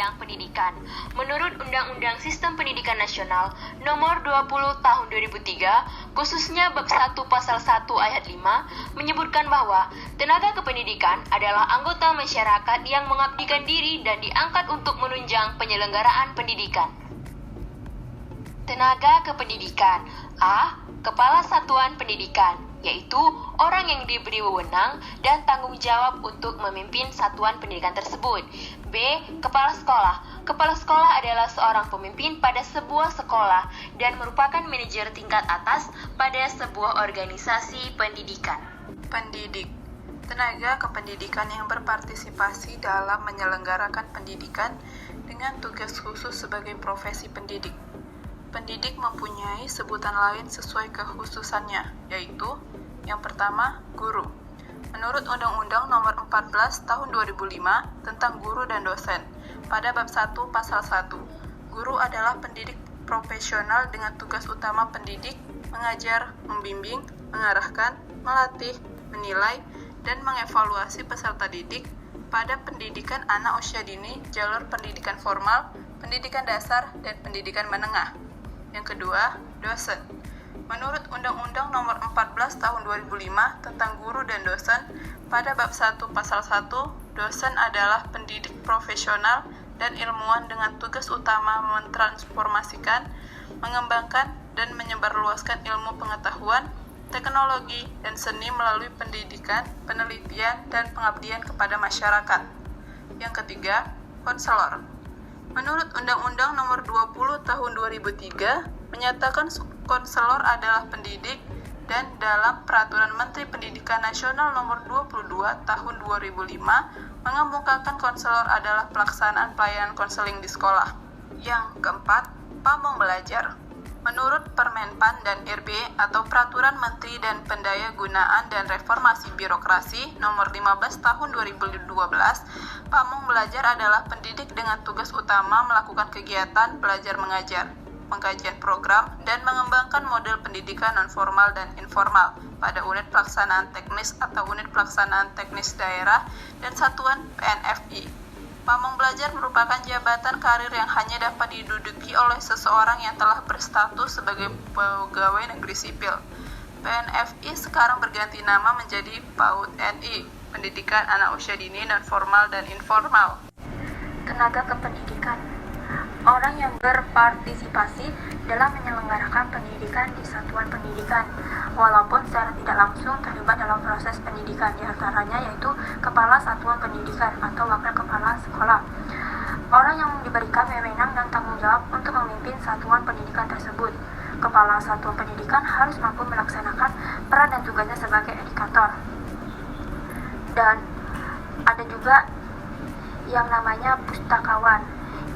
bidang pendidikan. Menurut Undang-Undang Sistem Pendidikan Nasional Nomor 20 Tahun 2003, khususnya bab 1 pasal 1 ayat 5, menyebutkan bahwa tenaga kependidikan adalah anggota masyarakat yang mengabdikan diri dan diangkat untuk menunjang penyelenggaraan pendidikan. Tenaga kependidikan. A. Kepala Satuan Pendidikan, yaitu orang yang diberi wewenang dan tanggung jawab untuk memimpin satuan pendidikan tersebut. B. Kepala Sekolah. Kepala sekolah adalah seorang pemimpin pada sebuah sekolah dan merupakan manajer tingkat atas pada sebuah organisasi pendidikan. Pendidik. Tenaga kependidikan yang berpartisipasi dalam menyelenggarakan pendidikan dengan tugas khusus sebagai profesi pendidik. Pendidik mempunyai sebutan lain sesuai kekhususannya, yaitu yang pertama, guru. Menurut Undang-Undang Nomor 14 Tahun 2005 tentang guru dan dosen, pada bab 1 pasal 1, guru adalah pendidik profesional dengan tugas utama pendidik, mengajar, membimbing, mengarahkan, melatih, menilai, dan mengevaluasi peserta didik pada pendidikan anak usia dini, jalur pendidikan formal, pendidikan dasar, dan pendidikan menengah. Yang kedua, dosen. Menurut Undang-Undang Nomor 14 Tahun 2005 tentang guru dan dosen, pada bab 1 pasal 1, dosen adalah pendidik profesional dan ilmuwan dengan tugas utama mentransformasikan, mengembangkan, dan menyebarluaskan ilmu pengetahuan, teknologi, dan seni melalui pendidikan, penelitian, dan pengabdian kepada masyarakat. Yang ketiga, konselor. Menurut Undang-Undang Nomor 20 Tahun 2003, menyatakan konselor adalah pendidik, dan dalam Peraturan Menteri Pendidikan Nasional Nomor 22 Tahun 2005 mengemukakan konselor adalah pelaksanaan pelayanan konseling di sekolah. Yang keempat, pamong belajar. Menurut Permenpan dan RB atau Peraturan Menteri dan Pendayagunaan dan Reformasi Birokrasi Nomor 15 Tahun 2012, pamong belajar adalah pendidik dengan tugas utama melakukan kegiatan belajar mengajar, pengkajian program, dan mengembangkan model pendidikan non-formal dan informal pada unit pelaksanaan teknis atau unit pelaksanaan teknis daerah dan satuan PNFI. Pamong belajar merupakan jabatan karir yang hanya dapat diduduki oleh seseorang yang telah berstatus sebagai pegawai negeri sipil. PNFI sekarang berganti nama menjadi PAUD NI, Pendidikan Anak Usia Dini Non-Formal dan Informal. Tenaga kependidikan. Orang yang berpartisipasi dalam menyelenggarakan pendidikan di satuan pendidikan, walaupun secara tidak langsung terlibat dalam proses pendidikan, diantaranya yaitu kepala satuan pendidikan atau wakil kepala sekolah. Orang yang diberikan wewenang dan tanggung jawab untuk memimpin satuan pendidikan tersebut. Kepala satuan pendidikan harus mampu melaksanakan peran dan tugasnya sebagai edukator. Dan ada juga yang namanya pustakawan.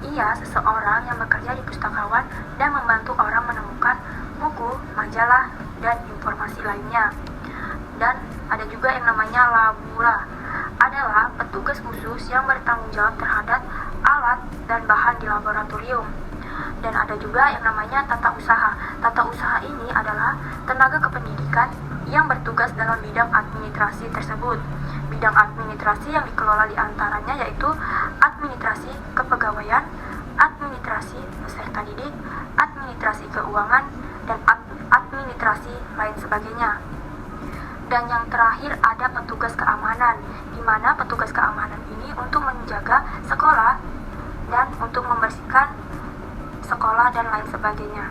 Ia seseorang yang bekerja di pustakawan dan membantu orang menemukan buku, majalah, dan informasi lainnya. Dan ada juga yang namanya labura, adalah petugas khusus yang bertanggung jawab terhadap alat dan bahan di laboratorium. Dan ada juga yang namanya tata usaha. Tata usaha ini adalah tenaga kependidikan yang bertugas dalam bidang administrasi tersebut. Bidang administrasi yang dikelola diantaranya yaitu administrasi kepegawaian, administrasi peserta didik, administrasi keuangan, dan administrasi lain sebagainya. Dan yang terakhir ada petugas keamanan, di mana petugas keamanan ini untuk menjaga sekolah dan untuk membersihkan sekolah dan lain sebagainya.